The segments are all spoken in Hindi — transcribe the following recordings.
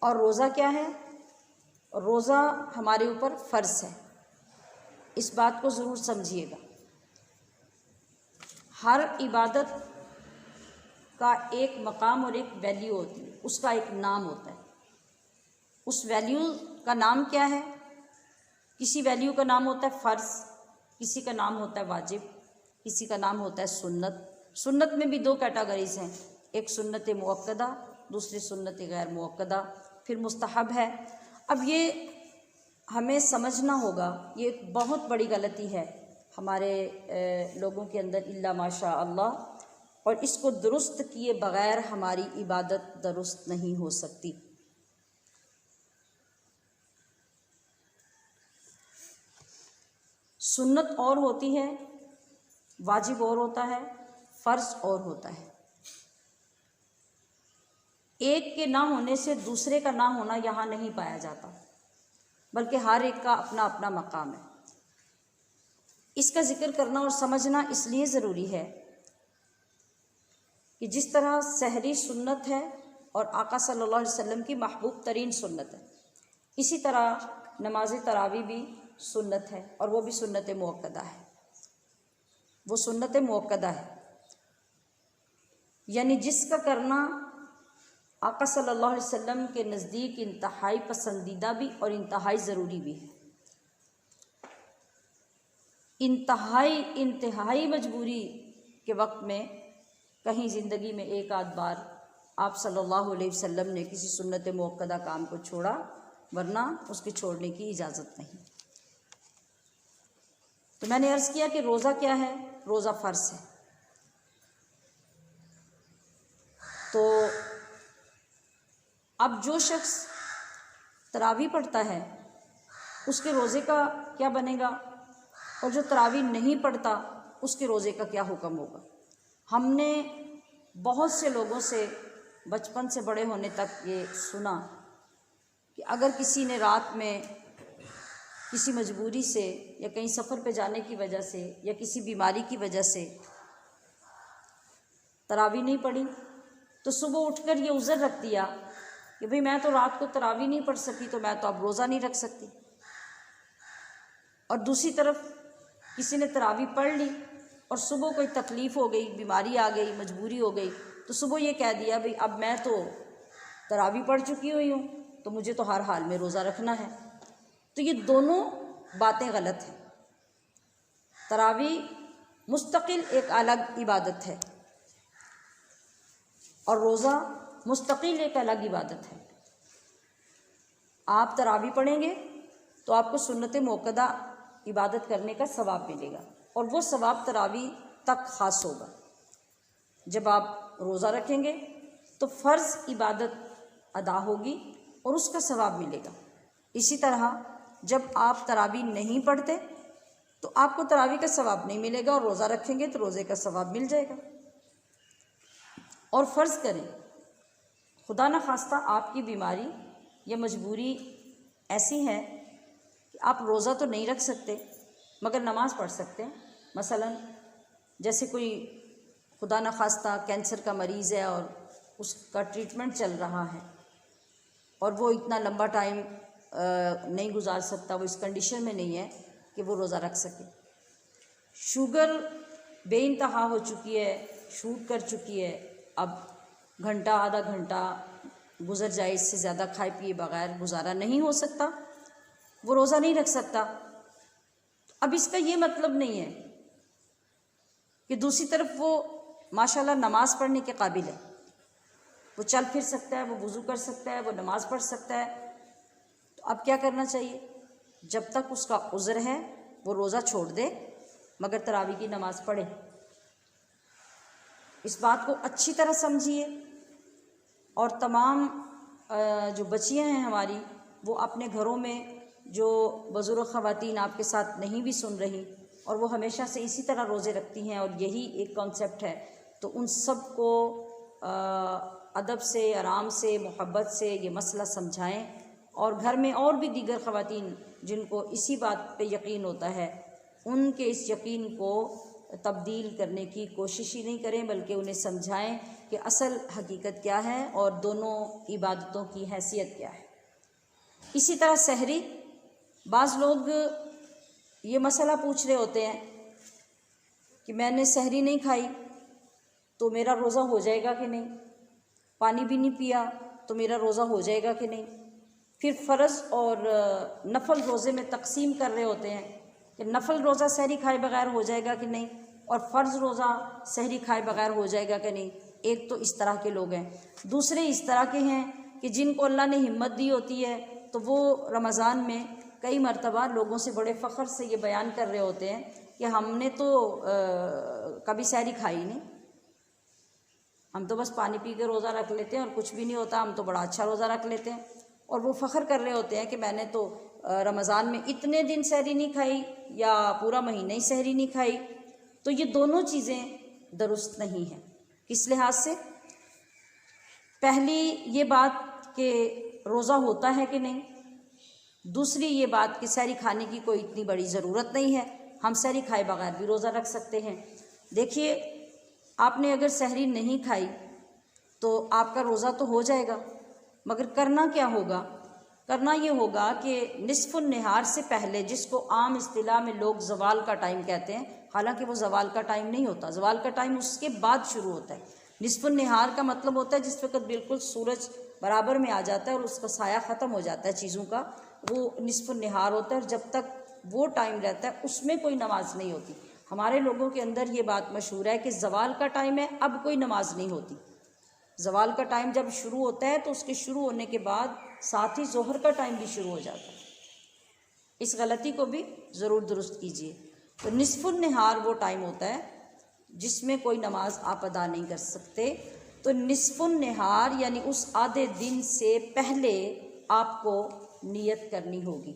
और रोज़ा क्या है? रोज़ा हमारे ऊपर फ़र्ज़ है। इस बात को ज़रूर समझिएगा। हर इबादत का एक मकाम और एक वैल्यू होती है, उसका एक नाम होता है। उस वैल्यू का नाम क्या है? किसी वैल्यू का नाम होता है फ़र्ज़, किसी का नाम होता है वाजिब, किसी का नाम होता है सुन्नत। सुन्नत में भी दो कैटेगरीज़ हैं, एक सुन्नत मुअक्कदा, दूसरी सुन्नत गैर मुअक्कदा, फिर मुस्तहब है। अब ये हमें समझना होगा, ये एक बहुत बड़ी गलती है हमारे लोगों के अंदर, इल्ला माशा अल्लाह, और इसको दुरुस्त किए बग़ैर हमारी इबादत दुरुस्त नहीं हो सकती। सुन्नत और होती है, वाजिब और होता है, फ़र्ज़ और होता है। एक के ना होने से दूसरे का ना होना यहाँ नहीं पाया जाता, बल्कि हर एक का अपना अपना मकाम है। इसका ज़िक्र करना और समझना इसलिए ज़रूरी है कि जिस तरह सहरी सुन्नत है और आका सल्लल्लाहु अलैहि वसल्लम की महबूब तरीन सुन्नत है, इसी तरह नमाज तरावी भी सुन्नत है, और वो भी सुन्नत मुअक्कदा है। वो सुन्नत मुअक्कदा है, यानी जिसका करना आका सल्लल्लाहु अलैहि वसल्लम के नज़दीक इंतहाई पसंदीदा भी और इंतहाई ज़रूरी भी है। इंतहाई मजबूरी के वक्त में कहीं ज़िंदगी में एक आध बार आप सल्लल्लाहु अलैहि वसल्लम ने किसी सुन्नत मुअक्कदा काम को छोड़ा, वरना उसके छोड़ने की इजाज़त नहीं। तो मैंने अर्ज़ किया कि रोज़ा क्या है? रोज़ा फ़र्ज़ है। तो अब जो शख्स तरावी पढ़ता है उसके रोज़े का क्या बनेगा, और जो तरावी नहीं पढ़ता उसके रोज़े का क्या हुक्म होगा? हमने बहुत से लोगों से बचपन से बड़े होने तक ये सुना कि अगर किसी ने रात में किसी मजबूरी से या कहीं सफ़र पे जाने की वजह से या किसी बीमारी की वजह से तरावी नहीं पढ़ी, तो सुबह उठकर ये उज़र रख दिया कि भाई मैं तो रात को तरावी नहीं पढ़ सकी, तो मैं तो अब रोज़ा नहीं रख सकती। और दूसरी तरफ किसी ने तरावी पढ़ ली और सुबह कोई तकलीफ़ हो गई, बीमारी आ गई, मजबूरी हो गई, तो सुबह ये कह दिया भाई अब मैं तो तरावी पढ़ चुकी हुई हूँ, तो मुझे तो हर हाल में रोज़ा रखना है। तो ये दोनों बातें गलत हैं। तरावी मुस्तकिल एक अलग इबादत है और रोज़ा मुस्तकिल एक अलग इबादत है। आप तरावी पढ़ेंगे तो आपको सुन्नत मुअक्कदा इबादत करने का सवाब मिलेगा, और वो सवाब तरावी तक ख़ास होगा। जब आप रोज़ा रखेंगे तो फ़र्ज़ इबादत अदा होगी और उसका सवाब मिलेगा। इसी तरह जब आप तरावी नहीं पढ़ते तो आपको तरावी का सवाब नहीं मिलेगा, और रोज़ा रखेंगे तो रोज़े का सवाब मिल जाएगा। और फ़र्ज़ करें खुदा न खास्ता आपकी बीमारी या मजबूरी ऐसी है कि आप रोज़ा तो नहीं रख सकते मगर नमाज़ पढ़ सकते हैं। मसलन जैसे कोई खुदा न खास्ता कैंसर का मरीज़ है और उसका ट्रीटमेंट चल रहा है और वो इतना लंबा टाइम नहीं गुजार सकता, वो इस कंडीशन में नहीं है कि वो रोज़ा रख सके। शुगर बेइंतहा हो चुकी है, शूट कर चुकी है, अब घंटा आधा घंटा गुज़र जाए, इससे ज़्यादा खाए पिए बग़ैर गुजारा नहीं हो सकता, वो रोज़ा नहीं रख सकता। अब इसका ये मतलब नहीं है कि दूसरी तरफ वो माशाल्लाह नमाज़ पढ़ने के काबिल है, वो चल फिर सकता है, वो वज़ू कर सकता है, वो नमाज़ पढ़ सकता है। तो अब क्या करना चाहिए? जब तक उसका उज़्र है वो रोज़ा छोड़ दे मगर तरावी की नमाज़ पढ़े। इस बात को अच्छी तरह समझिए। और तमाम जो बच्चियाँ हैं हमारी, वो अपने घरों में जो बुज़ुर्ग ख़वातीन आपके साथ नहीं भी सुन रही और वो हमेशा से इसी तरह रोज़े रखती हैं और यही एक कॉन्सेप्ट है, तो उन सब को अदब से, आराम से, मोहब्बत से ये मसला समझाएं। और घर में और भी दीगर ख़वातीन जिनको इसी बात पे यकीन होता है, उनके इस यकीन को तब्दील करने की कोशिश ही नहीं करें, बल्कि उन्हें समझाएं कि असल हकीकत क्या है और दोनों इबादतों की हैसियत क्या है। इसी तरह सहरी, बाज़ लोग ये मसला पूछ रहे होते हैं कि मैंने सहरी नहीं खाई तो मेरा रोज़ा हो जाएगा कि नहीं, पानी भी नहीं पिया तो मेरा रोज़ा हो जाएगा कि नहीं। फिर फ़र्ज़ और नफल रोज़े में तकसीम कर रहे होते हैं कि नफल रोज़ा सहरी खाए बगैर हो जाएगा कि नहीं और फ़र्ज़ रोज़ा सहरी खाए बगैर हो जाएगा कि नहीं। एक तो इस तरह के लोग हैं। दूसरे इस तरह के हैं कि जिनको अल्लाह ने हिम्मत दी होती है तो वो रमज़ान में कई मरतबा लोगों से बड़े फ़ख्र से ये बयान कर रहे होते हैं कि हमने तो कभी सहरी खाई नहीं, हम तो बस पानी पी के रोज़ा रख लेते हैं और कुछ भी नहीं होता, हम तो बड़ा अच्छा रोज़ा रख लेते हैं। और वो फ़ख्र कर रहे होते हैं कि मैंने तो रमज़ान में इतने दिन सहरी नहीं खाई या पूरा महीना ही सहरी नहीं खाई। तो ये दोनों चीज़ें दुरुस्त नहीं हैं। किस लिहाज से? पहली ये बात कि रोज़ा होता है कि नहीं, दूसरी ये बात कि सहरी खाने की कोई इतनी बड़ी ज़रूरत नहीं है, हम सहरी खाए बगैर भी रोज़ा रख सकते हैं। देखिए, आपने अगर सहरी नहीं खाई तो आपका रोज़ा तो हो जाएगा, मगर करना क्या होगा? करना ये होगा कि निस्फ़ुन नहार से पहले, जिसको आम इस्तिलाह में लोग ज़वाल का टाइम कहते हैं, हालांकि वो ज़वाल का टाइम नहीं होता, ज़वाल का टाइम उसके बाद शुरू होता है। निस्फ़ुन नहार का मतलब होता है जिस वक्त बिल्कुल सूरज बराबर में आ जाता है और उसका साया ख़त्म हो जाता है चीज़ों का, वो निस्फ़ुन नहार होता है। और जब तक वो टाइम रहता है उसमें कोई नमाज नहीं होती। हमारे लोगों के अंदर ये बात मशहूर है कि ज़वाल का टाइम है, अब कोई नमाज नहीं होती। ज़वाल का टाइम जब शुरू होता है तो उसके शुरू होने के बाद साथ ही ज़ोहर का टाइम भी शुरू हो जाता है। इस गलती को भी ज़रूर दुरुस्त कीजिए। तो निस्फ़ुन नहार वो टाइम होता है जिसमें कोई नमाज आप अदा नहीं कर सकते। तो निस्फ़ुन नहार यानी उस आधे दिन से पहले आपको नियत करनी होगी।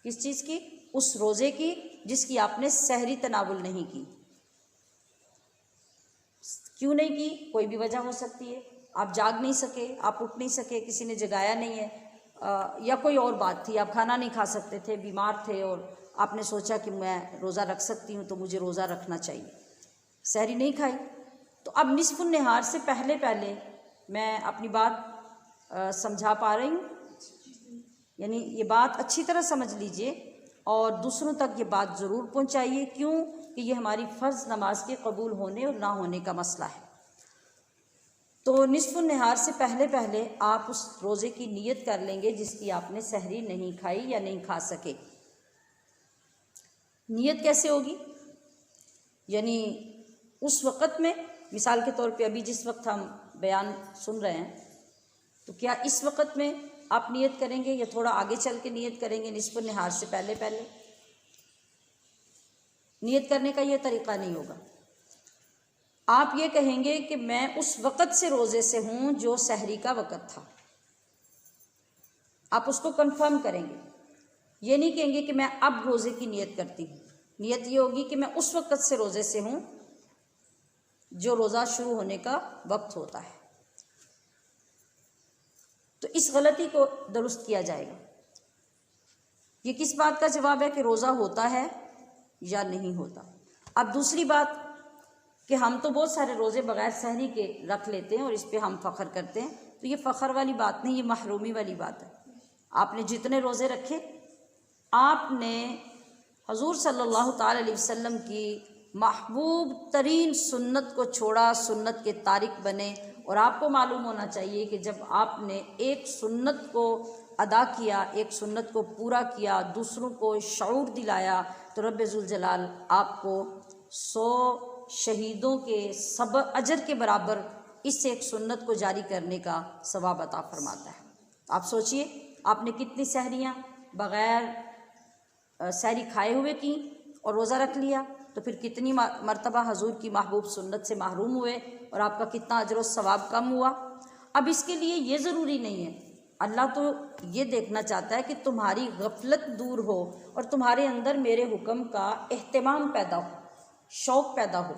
किस चीज़ की? उस रोज़े की जिसकी आपने सहरी तनावुल नहीं की। क्यों नहीं की? कोई भी वजह हो सकती है, आप जाग नहीं सके, आप उठ नहीं सके, किसी ने जगाया नहीं है, या कोई और बात थी, आप खाना नहीं खा सकते थे, बीमार थे और आपने सोचा कि मैं रोज़ा रख सकती हूँ तो मुझे रोज़ा रखना चाहिए, सहरी नहीं खाई। तो अब निस्फ़ुन नहार से पहले पहले मैं अपनी बात समझा पा रही हूँ, यानी ये बात अच्छी तरह समझ लीजिए और दूसरों तक ये बात ज़रूर पहुँचाइए। क्यों? कि ये हमारी फ़र्ज़ नमाज के कबूल होने और ना होने का मसला है। तो निस्फ़ुन नहार से पहले पहले आप उस रोज़े की नीयत कर लेंगे जिसकी आपने सहरी नहीं खाई या नहीं खा सके। नीयत कैसे होगी? यानी उस वक़्त में, मिसाल के तौर पे अभी जिस वक्त हम बयान सुन रहे हैं, तो क्या इस वक़्त में आप नियत करेंगे या थोड़ा आगे चल के नियत करेंगे? निस्फ़ुन नहार से पहले पहले नियत करने का ये तरीक़ा नहीं होगा। आप ये कहेंगे कि मैं उस वक़्त से रोज़े से हूँ जो सहरी का वक़्त था, आप उसको कंफर्म करेंगे। ये नहीं कहेंगे कि मैं अब रोज़े की नियत करती हूँ। नियत ये होगी कि मैं उस वक़्त से रोज़े से हूँ जो रोज़ा शुरू होने का वक्त होता है। तो इस गलती को दुरुस्त किया जाएगा। ये किस बात का जवाब है कि रोज़ा होता है या नहीं होता। अब दूसरी बात कि हम तो बहुत सारे रोज़े बग़ैर सहरी के रख लेते हैं और इस पे हम फ़ख्र करते हैं, तो ये फ़ख्र वाली बात नहीं, ये महरूमी वाली बात है। आपने जितने रोज़े रखे, आपने हजूर सल्लल्लाहु ताला अलैहि वसल्लम की महबूब तरीन सुन्नत को छोड़ा, सुन्नत के तारिक बने। और आपको मालूम होना चाहिए कि जब आपने एक सुन्नत को अदा किया, एक सुन्नत को पूरा किया, दूसरों को शऊर दिलाया, तो रब्बे ज़ुल जलाल आपको 100 शहीदों के सब अजर के बराबर इस एक सुन्नत को जारी करने का सवाब अता फरमाता है। आप सोचिए, आपने कितनी सहरियाँ बग़ैर सहरी खाए हुए की और रोज़ा रख लिया, तो फिर कितनी मरतबा हजूर की महबूब सुन्नत से महरूम हुए और आपका कितना अजर व सवाब कम हुआ। अब इसके लिए ये ज़रूरी नहीं है, अल्लाह तो ये देखना चाहता है कि तुम्हारी गफलत दूर हो और तुम्हारे अंदर मेरे हुक्म का एहतमाम पैदा हो, शौक़ पैदा हो।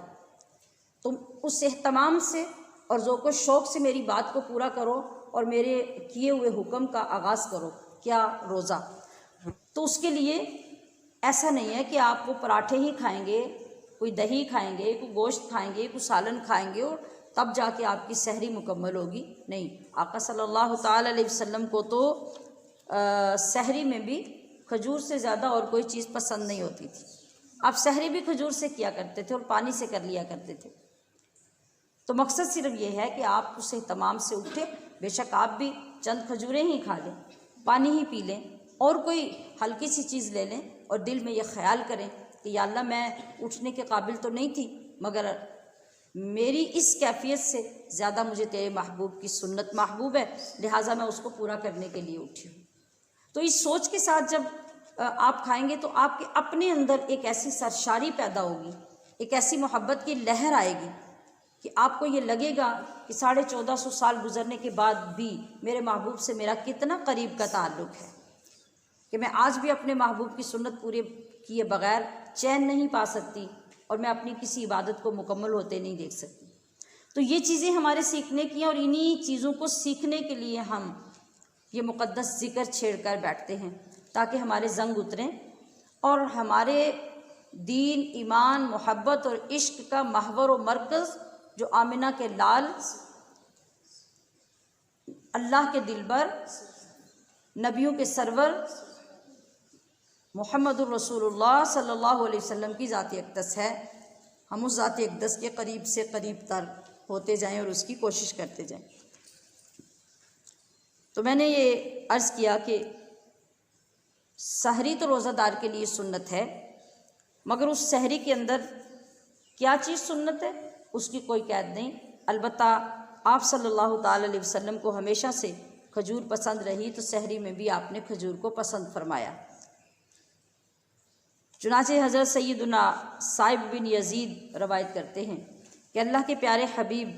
तुम उस एहतमाम से और ज़ौक़ शौक़ से मेरी बात को पूरा करो और मेरे किए हुए हुक्म का आगाज़ करो। क्या? रोज़ा। तो उसके लिए ऐसा नहीं है कि आप वो पराठे ही खाएंगे, कोई दही खाएंगे, कोई गोश्त खाएंगे, कोई सालन खाएंगे और तब जाके आपकी सहरी मुकम्मल होगी। नहीं, आका सल्लल्लाहु ताला अलैहि वसल्लम को तो सहरी में भी खजूर से ज़्यादा और कोई चीज़ पसंद नहीं होती थी। आप सहरी भी खजूर से किया करते थे और पानी से कर लिया करते थे। तो मकसद सिर्फ ये है कि आप उसे तमाम से उठे, बेशक आप भी चंद खजूरें ही खा लें, पानी ही पी लें और कोई हल्की सी चीज़ ले लें और दिल में ये ख्याल करें कि या अल्लाह मैं उठने के काबिल तो नहीं थी, मगर मेरी इस कैफियत से ज़्यादा मुझे तेरे महबूब की सुन्नत महबूब है, लिहाजा मैं उसको पूरा करने के लिए उठी हूँ। तो इस सोच के साथ जब आप खाएंगे तो आपके अपने अंदर एक ऐसी सरशारी पैदा होगी, एक ऐसी मोहब्बत की लहर आएगी कि आपको ये लगेगा कि 1450 साल गुजरने के बाद भी मेरे महबूब से मेरा कितना करीब का ताल्लुक़ है, कि मैं आज भी अपने महबूब की सुन्नत पूरे किए बग़ैर चैन नहीं पा सकती और मैं अपनी किसी इबादत को मुकम्मल होते नहीं देख सकती। तो ये चीज़ें हमारे सीखने की हैं और इन्हीं चीज़ों को सीखने के लिए हम ये मुक़द्दस ज़िक्र छेड़ कर बैठते हैं ताकि हमारे जंग उतरें और हमारे दीन, ईमान, मोहब्बत और इश्क का महवर व मरकज़ जो आमिना के लाल, अल्लाह के दिलबर, नबियों के सरवर मुहम्मदुर रसूलुल्लाह सल्लल्लाहु अलैहि वसल्लम की ज़ात अक़दस है, हम उस ज़ात अक़दस के करीब से करीब तर होते जाएं और उसकी कोशिश करते जाएं। तो मैंने ये अर्ज़ किया कि सहरी तो रोज़ादार के लिए सुन्नत है, मगर उस सहरी के अंदर क्या चीज़ सुन्नत है उसकी कोई कैद नहीं। अलबत्ता आप सल्लल्लाहु ताला अलैहि वसल्लम को हमेशा से खजूर पसंद रही, तो सहरी में भी आपने खजूर को पसंद फरमाया। चुनाचे हज़रत सैयदुना साइब बिन यजीद रवायत करते हैं कि अल्लाह के प्यारे हबीब,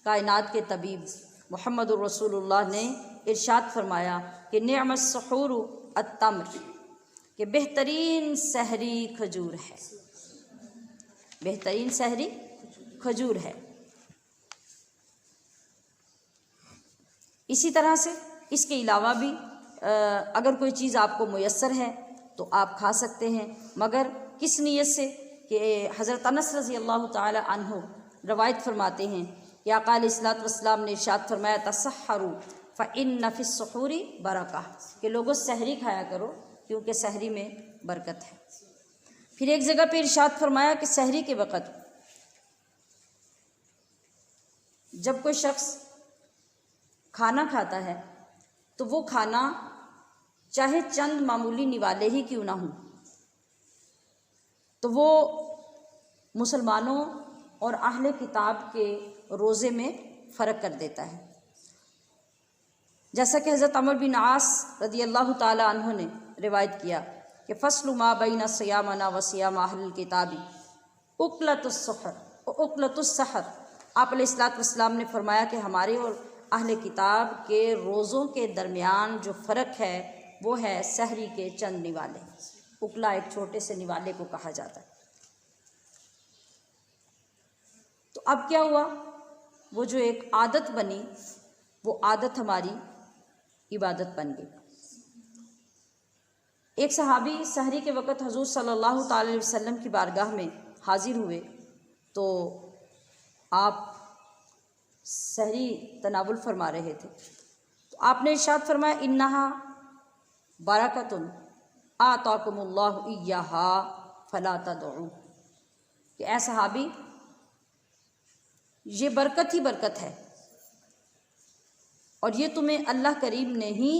कायनात के तबीब मुहम्मदुर रसूलुल्लाह ने इरशाद फरमाया कि निअमत सहूर अत्तम्र, कि बेहतरीन सहरी खजूर है, बेहतरीन सहरी खजूर है। इसी तरह से इसके अलावा भी अगर कोई चीज़ आपको मुयस्सर है तो आप खा सकते हैं, मगर किस नीयत से कि हज़रत अनस रज़ी अल्लाह ताला अन्हु रवायत फरमाते हैं कि आका अलैहिस्सलातु वस्सलाम ने इरशाद फरमाया तसहरु फ़इन्न फ़िस्सुहूरी बरका, कि लोगों सहरी खाया करो क्योंकि सहरी में बरकत है। फिर एक जगह पे इरशाद फरमाया कि सहरी के वक़्त जब कोई शख्स खाना खाता है तो वो खाना चाहे चंद मामूली निवाले ही क्यों ना हों, तो वो मुसलमानों और अहले किताब के रोज़े में फ़र्क कर देता है। जैसा कि हज़रत अमर बिन आस रज़ी अल्लाह ताला अन्हु ने रिवायत किया कि फ़स्लु मा बैन सियामना व सियाम अहलिल किताबी उक्लतुस सहर। आप अलैहिस्सलातु वस्सलाम ने फरमाया कि हमारे और अहले किताब के रोज़ों के दरमियान जो फ़र्क है वो है सहरी के चंद निवाले। उकला एक छोटे से निवाले को कहा जाता है। तो अब क्या हुआ, वो जो एक आदत बनी वो आदत हमारी इबादत बन गई। एक सहाबी सहरी के वक़्त हुज़ूर सल्लल्लाहु ताला अलैहि वसल्लम की बारगाह में हाजिर हुए, तो आप सहरी तनावुल फरमा रहे थे। तो आपने इरशाद फरमाया इन्नहा बरकतुन आताकुमुल्लाहु इय्याहा फला तदउ, कि ऐ सहाबी ये बरकत ही बरकत है और ये तुम्हें अल्लाह करीम ने ही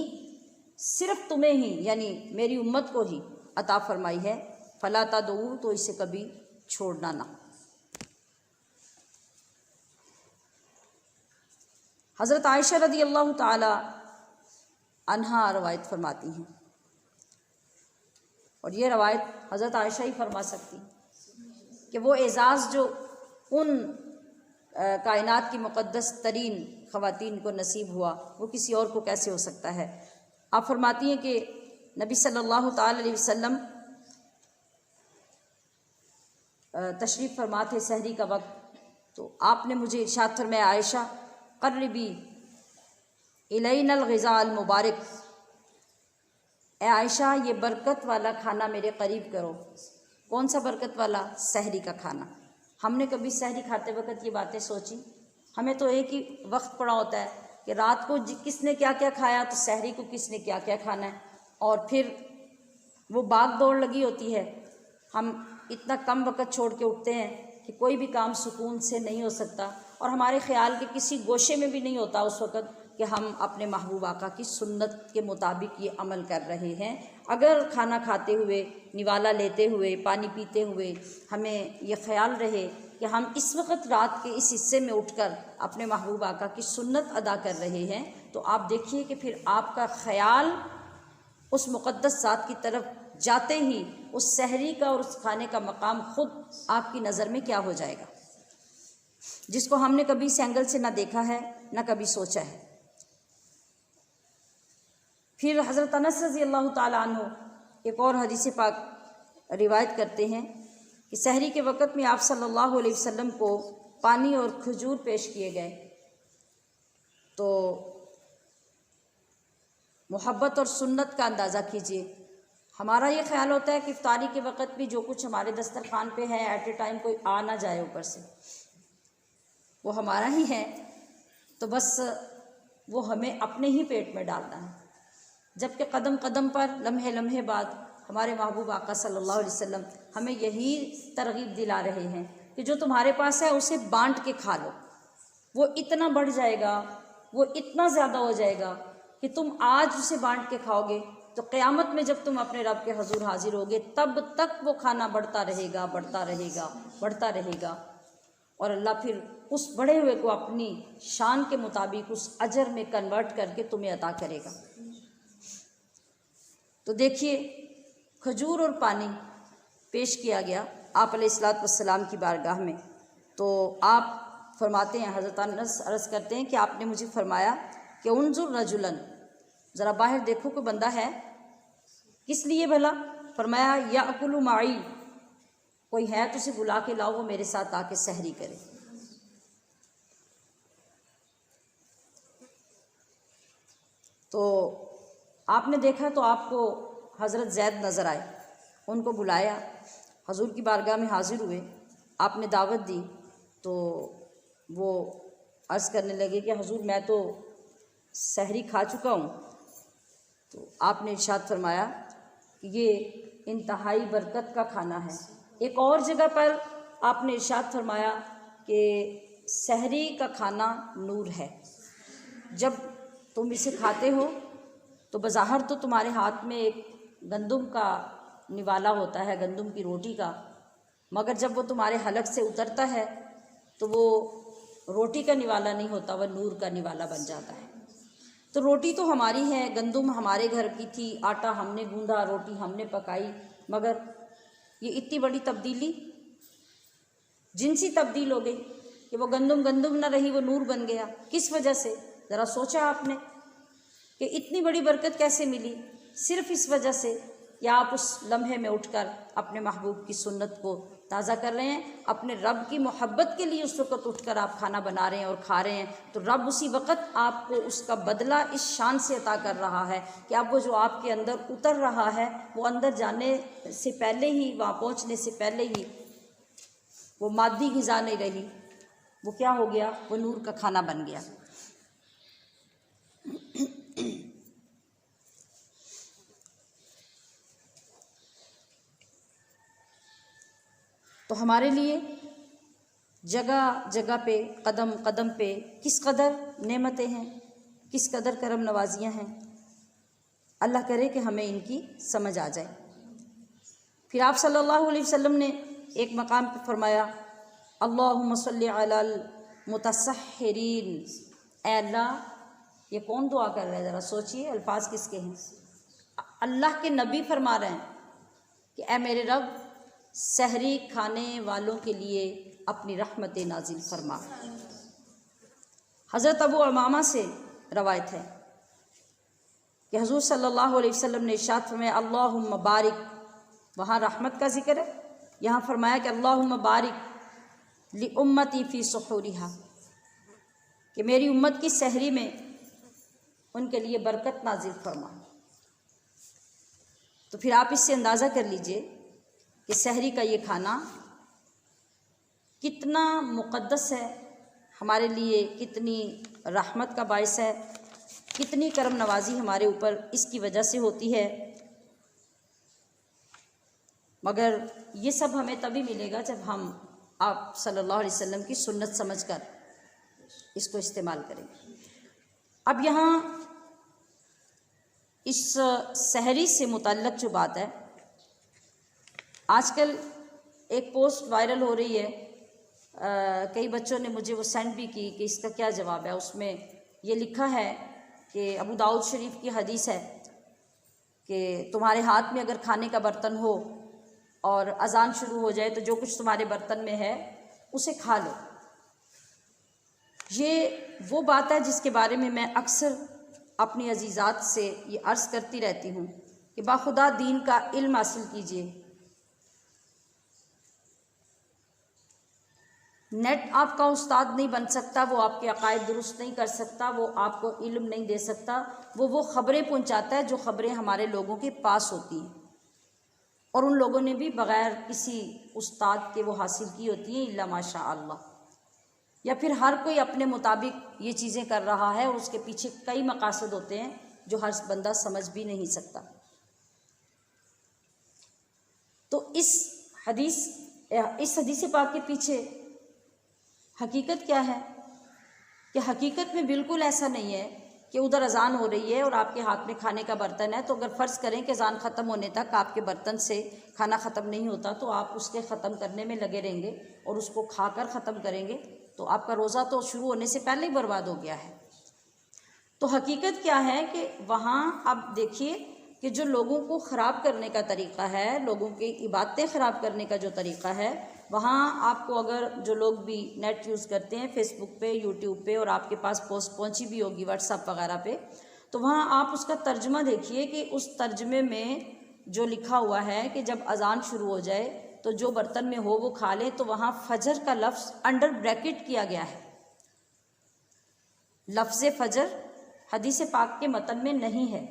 सिर्फ़ तुम्हें ही यानी मेरी उम्मत को ही अता फरमाई है, फला तदउ, तो इसे कभी छोड़ना ना। हज़रत आयशा रज़ी अल्लाह ताला अन्हा रवायत फरमाती हैं, और ये रवायत हज़रत आयशा ही फरमा सकती कि वो एज़ाज़ जो उन कायनात की मुक़द्दस तरीन ख़वातीन को नसीब हुआ वो किसी और को कैसे हो सकता है। आप फरमाती हैं कि नबी सल्लल्लाहु ताला अलैहि वसल्लम तशरीफ़ फरमा थे सहरी का वक्त, तो आपने मुझे इरशाद फरमाया आयशा क़र्रिबी इलैनल ग़िज़ाअल मुबारक, ए आयशा, ये बरकत वाला खाना मेरे करीब करो। कौन सा बरकत वाला? सहरी का खाना। हमने कभी सहरी खाते वक्त ये बातें सोची? हमें तो एक ही वक्त पड़ा होता है कि रात को किसने क्या क्या खाया, तो सहरी को किसने क्या क्या खाना है, और फिर वो भाग दौड़ लगी होती है। हम इतना कम वक्त छोड़ के उठते हैं कि कोई भी काम सुकून से नहीं हो सकता, और हमारे ख्याल के किसी गोशे में भी नहीं होता उस वक़्त कि हम अपने महबूब आका की सुन्नत के मुताबिक ये अमल कर रहे हैं। अगर खाना खाते हुए, निवाला लेते हुए, पानी पीते हुए हमें ये ख्याल रहे कि हम इस वक्त रात के इस हिस्से में उठकर अपने महबूब आका की सुन्नत अदा कर रहे हैं, तो आप देखिए कि फिर आपका ख्याल उस मुक़द्दस ज़ात की तरफ जाते ही उस सहरी का और उस खाने का मकाम ख़ुद आपकी नज़र में क्या हो जाएगा, जिसको हमने कभी इस एंगल से ना देखा है ना कभी सोचा है। फिर हज़रत अनस रज़ी अल्लाह ताला अन्हु एक और हदीस पाक रिवायत करते हैं कि सहरी के वक़्त में आप सल्लल्लाहु अलैहि वसल्लम को पानी और खजूर पेश किए गए, तो मोहब्बत और सुन्नत का अंदाज़ा कीजिए। हमारा ये ख्याल होता है कि इफ्तारी के वक़्त भी जो कुछ हमारे दस्तरखान पे है, एट ए टाइम कोई आ ना जाए ऊपर से, वो हमारा ही है, तो बस वो हमें अपने ही पेट में डालना है। जबकि कदम कदम पर, लम्हे लम्हे बाद हमारे महबूब आका सल्लल्लाहु अलैहि वसल्लम हमें यही तरगीब दिला रहे हैं कि जो तुम्हारे पास है उसे बांट के खा लो। वो इतना बढ़ जाएगा, वो इतना ज़्यादा हो जाएगा कि तुम आज उसे बांट के खाओगे तो क़यामत में जब तुम अपने रब के हजूर हाजिर होगे तब तक वो खाना बढ़ता रहेगा, बढ़ता रहेगा, बढ़ता रहेगा, और अल्लाह फिर उस बढ़े हुए को अपनी शान के मुताबिक उस अजर में कन्वर्ट करके तुम्हें अता करेगा। तो देखिए, खजूर और पानी पेश किया गया आप अलैहिस्सलातु वस्सलाम की बारगाह में, तो आप फरमाते हैं, हज़रत अनस अर्ज़ करते हैं कि आपने मुझे फरमाया कि उन्जुर रजुलन, ज़रा बाहर देखो कोई बंदा है। किस लिए भला? फरमाया याकुलु माई, कोई है तो उसे बुला के लाओ, वो मेरे साथ आके सहरी करे। तो आपने देखा तो आपको हज़रत ज़ैद नज़र आए, उनको बुलाया, हजूर की बारगाह में हाजिर हुए, आपने दावत दी, तो वो अर्ज़ करने लगे कि हजूर मैं तो सहरी खा चुका हूँ। तो आपने इरशाद फरमाया कि ये इंतहाई बरकत का खाना है। एक और जगह पर आपने इरशाद फरमाया कि सहरी का खाना नूर है। जब तुम इसे खाते हो तो बज़ाहिर तो तुम्हारे हाथ में एक गंदम का निवाला होता है, गंदम की रोटी का, मगर जब वो तुम्हारे हलक से उतरता है तो वो रोटी का निवाला नहीं होता, वह नूर का निवाला बन जाता है। तो रोटी तो हमारी है, गंदम हमारे घर की थी, आटा हमने गूंदा, रोटी हमने पकाई, मगर ये इतनी बड़ी तब्दीली, जिनसी तब्दील हो गई कि वो गंदम गंदम न रही, वो नूर बन गया। किस वजह से? ज़रा सोचा आपने कि इतनी बड़ी बरकत कैसे मिली? सिर्फ़ इस वजह से या आप उस लम्हे में उठकर अपने महबूब की सुन्नत को ताज़ा कर रहे हैं, अपने रब की मोहब्बत के लिए उस वक़्त उठकर आप खाना बना रहे हैं और खा रहे हैं, तो रब उसी वक़्त आपको उसका बदला इस शान से अता कर रहा है कि अब वो जो आपके अंदर उतर रहा है, वो अंदर जाने से पहले ही, वहाँ पहुँचने से पहले ही वो मादी ग़िज़ा नहीं रही, वो क्या हो गया? वो नूर का खाना बन गया। तो हमारे लिए जगह जगह पे, कदम कदम पे किस कदर नेमतें हैं, किस कदर करम नवाजियाँ हैं। अल्लाह करे कि हमें इनकी समझ आ जाए। फिर आप सल्लल्लाहु अलैहि वसल्लम ने एक मकाम पे फरमाया, अल्लाहुम्मा सल्ली अलल मुतसह्हिरीन। ऐ अल्लाह, ये कौन दुआ कर रहा है? ज़रा सोचिए, अल्फाज किसके हैं? अल्लाह के नबी फरमा रहे हैं कि ऐ मेरे रब, सहरी खाने वालों के लिए अपनी रहमत नाजिल फरमा। हज़रत अबू उमामा से रवायत है कि हुज़ूर सल्लल्लाहु अलैहि वसल्लम ने इरशाद फरमाया, अल्लाहुम्मा बारिक, वहाँ रहमत का जिक्र है, यहाँ फरमाया कि अल्लाहुम्मा बारिक लि उम्मती फ़ी सुहूरिहा, कि मेरी उम्मत की सहरी में उनके लिए बरकत नाजिल फरमा। तो फिर आप इससे अंदाज़ा कर लीजिए कि सहरी का ये खाना कितना मुक़द्दस है हमारे लिए, कितनी रहमत का बायस है, कितनी करम नवाजी हमारे ऊपर इसकी वजह से होती है। मगर ये सब हमें तभी मिलेगा जब हम आप सल्लल्लाहु अलैहि वसल्लम की सुन्नत समझकर इसको इस्तेमाल करें। अब यहाँ इस सहरी से मुतल्लक़ जो बात है, आजकल एक पोस्ट वायरल हो रही है, कई बच्चों ने मुझे वो सेंड भी की कि इसका क्या जवाब है। उसमें ये लिखा है कि अबू दाऊद शरीफ की हदीस है कि तुम्हारे हाथ में अगर खाने का बर्तन हो और अजान शुरू हो जाए तो जो कुछ तुम्हारे बर्तन में है उसे खा लो। ये वो बात है जिसके बारे में मैं अक्सर अपनी अजीज़ात से ये अर्ज़ करती रहती हूँ कि बाखुदा दीन का इल्म हासिल कीजिए। नेट आपका उस्ताद नहीं बन सकता, वो आपके अकायद दुरुस्त नहीं कर सकता, वो आपको इल्म नहीं दे सकता। वो ख़बरें पहुँचाता है जो ख़बरें हमारे लोगों के पास होती हैं और उन लोगों ने भी बग़ैर किसी उस्ताद के वो हासिल की होती हैं, इल्ला माशा अल्लाह। या फिर हर कोई अपने मुताबिक ये चीज़ें कर रहा है और उसके पीछे कई मकासद होते हैं जो हर बंदा समझ भी नहीं सकता। तो इस हदीस पाक के पीछे हकीकत क्या है कि हकीकत में बिल्कुल ऐसा नहीं है कि उधर अजान हो रही है और आपके हाथ में खाने का बर्तन है, तो अगर फ़र्ज़ करें कि अजान ख़त्म होने तक आपके बर्तन से खाना ख़त्म नहीं होता तो आप उसके ख़त्म करने में लगे रहेंगे और उसको खाकर ख़त्म करेंगे, तो आपका रोज़ा तो शुरू होने से पहले ही बर्बाद हो गया है। तो हकीकत क्या है कि वहाँ आप देखिए कि जो लोगों को ख़राब करने का तरीक़ा है, लोगों की इबादतें ख़राब करने का जो तरीक़ा है, वहाँ आपको अगर जो लोग भी नेट यूज़ करते हैं फेसबुक पे, यूट्यूब पे, और आपके पास पोस्ट पहुँची भी होगी व्हाट्सएप वगैरह पे, तो वहाँ आप उसका तर्जुमा देखिए कि उस तर्जुमे में जो लिखा हुआ है कि जब अजान शुरू हो जाए तो जो बर्तन में हो वो खा लें, तो वहाँ फजर का लफ्ज़ अंडर ब्रैकेट किया गया है। लफ्ज़ फजर हदीस पाक के मतन में नहीं है,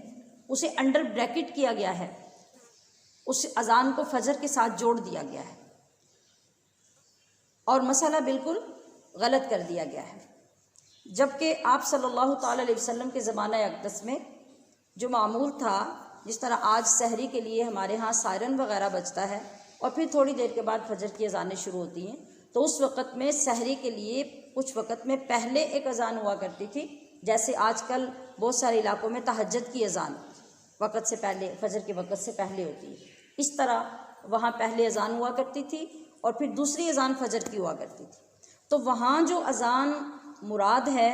उसे अंडर ब्रैकेट किया गया है, उस अजान को फजर के साथ जोड़ दिया गया है और मसला बिल्कुल गलत कर दिया गया है। जबकि आप सल्लल्लाहु ताला अलैहि वसल्लम के ज़माना अक़दस में जो मामूल था, जिस तरह आज सहरी के लिए हमारे यहाँ सायरन वगैरह बजता है और फिर थोड़ी देर के बाद फजर की अजानें शुरू होती हैं, तो उस वक़्त में सहरी के लिए कुछ वक़्त में पहले एक अजान हुआ करती थी, जैसे आजकल बहुत सारे इलाकों में तहज्जुद की अजान वक़्त से पहले, फजर के वक़्त से पहले होती है। इस तरह वहाँ पहले अजान हुआ करती थी और फिर दूसरी अजान फजर की हुआ करती थी। तो वहाँ जो अजान मुराद है,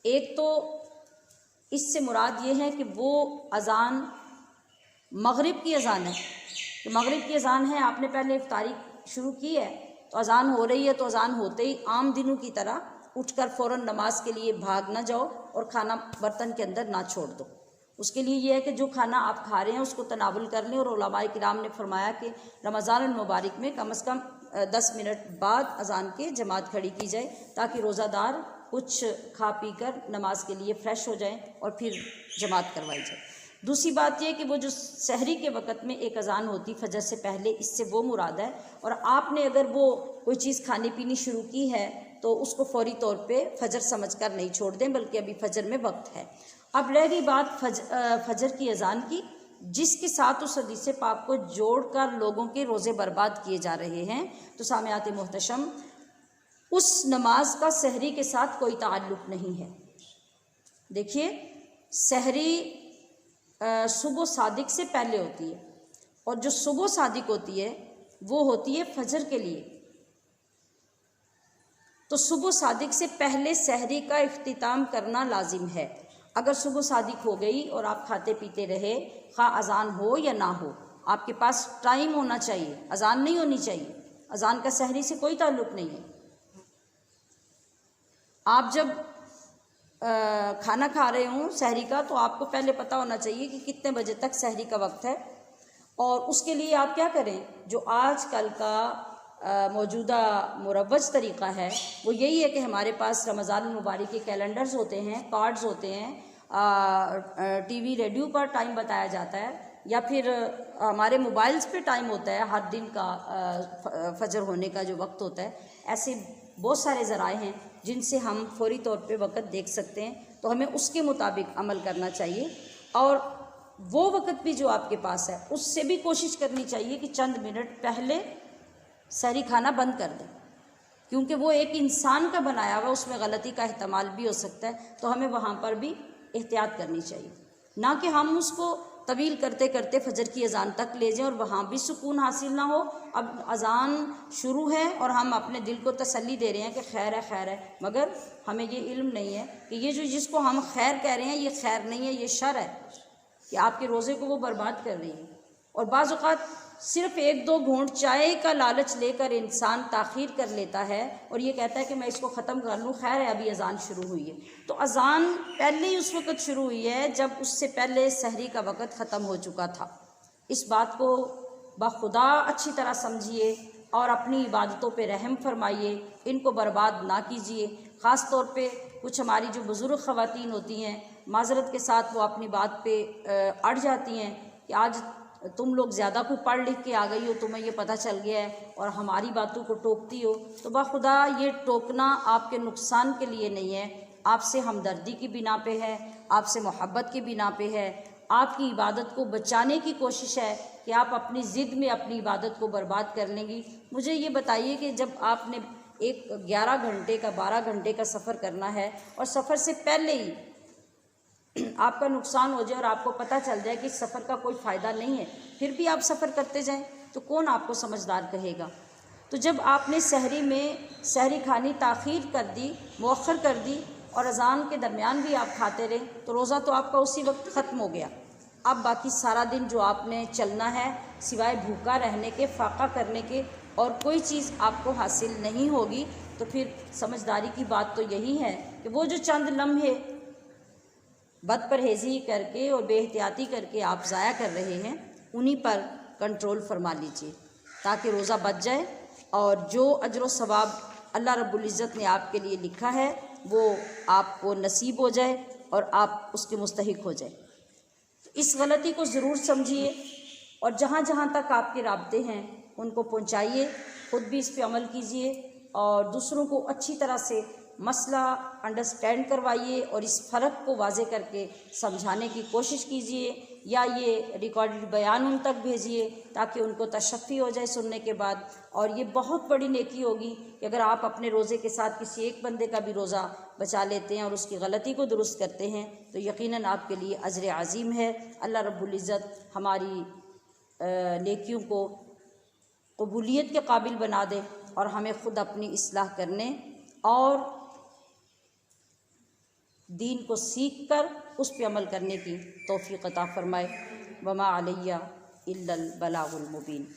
एक तो इससे मुराद ये है कि वो अजान मगरिब की अजान है, कि मगरिब की अजान है, आपने पहले इफ्तारी शुरू की है तो अजान हो रही है, तो अजान होते ही आम दिनों की तरह उठकर फ़ौरन नमाज के लिए भाग ना जाओ और खाना बर्तन के अंदर ना छोड़ दो। उसके लिए ये है कि जो खाना आप खा रहे हैं उसको तनावुल कर लें। और उलमाए किराम ने फरमाया कि रमज़ान मुबारक में कम से कम 10 मिनट बाद अजान के जमात खड़ी की जाए, ताकि रोज़ादार कुछ खा पी कर नमाज के लिए फ़्रेश हो जाएं और फिर जमात करवाई जाए। दूसरी बात यह कि वो जो सहरी के वक़्त में एक अजान होती फजर से पहले, इससे वो मुराद है। और आपने अगर वो कोई चीज़ खाने पीनी शुरू की है तो उसको फौरी तौर पे फजर समझकर नहीं छोड़ दें, बल्कि अभी फजर में वक्त है। अब रह गई बात फजर की अजान की, जिसके साथ उस हदीस पाक को जोड़कर लोगों के रोज़े बर्बाद किए जा रहे हैं। तो सामयात मोहतशम, उस नमाज का सहरी के साथ कोई ताल्लुक़ नहीं है। देखिए, सहरी सुबह सादिक से पहले होती है और जो सुबह सादिक होती है वो होती है फजर के लिए। तो सुबह सादिक से पहले सहरी का इख्तिताम करना लाजिम है। अगर सुबह सादिक हो गई और आप खाते पीते रहे, खा अजान हो या ना हो, आपके पास टाइम होना चाहिए, अजान नहीं होनी चाहिए। अजान का सहरी से कोई ताल्लुक़ नहीं है। आप जब खाना खा रहे हों सहरी का, तो आपको पहले पता होना चाहिए कि कितने बजे तक सहरी का वक्त है। और उसके लिए आप क्या करें, जो आजकल का मौजूदा मुरव्वज तरीक़ा है वो यही है कि हमारे पास रमज़ान मुबारक के कैलेंडर्स होते हैं, कार्ड्स होते हैं, टीवी रेडियो पर टाइम बताया जाता है। या फिर हमारे मोबाइल्स पे टाइम होता है, हर दिन का फजर होने का जो वक्त होता है, ऐसे बहुत सारे ज़राए हैं जिनसे हम फौरी तौर पे वक्त देख सकते हैं। तो हमें उसके मुताबिक अमल करना चाहिए और वो वक्त भी जो आपके पास है उससे भी कोशिश करनी चाहिए कि चंद मिनट पहले सहरी खाना बंद कर दें, क्योंकि वो एक इंसान का बनाया हुआ, उसमें गलती का एहतमाल भी हो सकता है। तो हमें वहाँ पर भी एहतियात करनी चाहिए, ना कि हम उसको तवील करते करते फजर की अजान तक ले जाएं और वहाँ भी सुकून हासिल ना हो। अब अजान शुरू है और हम अपने दिल को तसल्ली दे रहे हैं कि खैर है खैर है, मगर हमें ये इल्म नहीं है कि ये जो जिसको हम खैर कह रहे हैं ये खैर नहीं है, ये शर है कि आपके रोज़े को वो बर्बाद कर रही है। और बाज़ औक़ात सिर्फ़ एक दो घूंट चाय का लालच लेकर इंसान ताख़ीर कर लेता है और ये कहता है कि मैं इसको ख़त्म कर लूँ, खैर है अभी अज़ान शुरू हुई है। तो अज़ान पहले ही उस वक़्त शुरू हुई है जब उससे पहले सहरी का वक़्त ख़त्म हो चुका था। इस बात को बखुदा अच्छी तरह समझिए और अपनी इबादतों पे रहम फरमाइए, इनको बर्बाद ना कीजिए। ख़ास तौर पे कुछ हमारी जो बुज़ुर्ग ख़वातीन होती हैं, माज़रत के साथ वो अपनी बात पे अड़ जाती हैं कि आज तुम लोग ज़्यादा कोई पढ़ लिख के आ गई हो, तुम्हें ये पता चल गया है और हमारी बातों को टोकती हो। तो बाखुदा ये टोकना आपके नुकसान के लिए नहीं है, आपसे हमदर्दी की बिना पे है, आपसे मोहब्बत की बिना पे है, आपकी इबादत को बचाने की कोशिश है कि आप अपनी ज़िद में अपनी इबादत को बर्बाद कर लेंगी। मुझे ये बताइए कि जब आपने एक 11 घंटे का 12 घंटे का सफ़र करना है और सफ़र से पहले ही आपका नुकसान हो जाए और आपको पता चल जाए कि इस सफ़र का कोई फ़ायदा नहीं है, फिर भी आप सफ़र करते जाएं, तो कौन आपको समझदार कहेगा। तो जब आपने सहरी में सहरी खानी ताख़ीर कर दी, मुअख्खर कर दी और अज़ान के दरमियान भी आप खाते रहे, तो रोज़ा तो आपका उसी वक्त ख़त्म हो गया। अब बाकी सारा दिन जो आपने चलना है, सिवाय भूखा रहने के, फाका करने के, और कोई चीज़ आपको हासिल नहीं होगी। तो फिर समझदारी की बात तो यही है कि वो जो चंद लम्हे बदपरहेज़ी करके और बेहतियाती करके आप ज़ाया कर रहे हैं, उन्हीं पर कंट्रोल फरमा लीजिए ताकि रोज़ा बच जाए और जो अजर व सवाब अल्लाह रब्बुल इज़्ज़त ने आपके लिए लिखा है वो आपको नसीब हो जाए और आप उसके मुस्तहिक हो जाए। तो इस गलती को ज़रूर समझिए और जहाँ जहाँ तक आपके राब्ते हैं उनको पहुँचाइए, ख़ुद भी इस पर अमल कीजिए और दूसरों को अच्छी तरह से मसला अंडरस्टैंड करवाइए और इस फ़र्क को वाज़े करके समझाने की कोशिश कीजिए या ये रिकॉर्डेड बयान उन तक भेजिए ताकि उनको तशफ़ी हो जाए सुनने के बाद। और ये बहुत बड़ी नेकी होगी कि अगर आप अपने रोज़े के साथ किसी एक बंदे का भी रोज़ा बचा लेते हैं और उसकी गलती को दुरुस्त करते हैं तो यकीनन आपके लिए अजर अज़ीम है। अल्लाह रब्बुल इज़्ज़त हमारी नेकियों को कबूलियत के काबिल बना दे और हमें ख़ुद अपनी इस्लाह करने और दीन को सीख कर उस पे अमल करने की तौफ़ीक़ अता फ़रमाए। वमा अलैया इल्लल बलागुल मुबीन।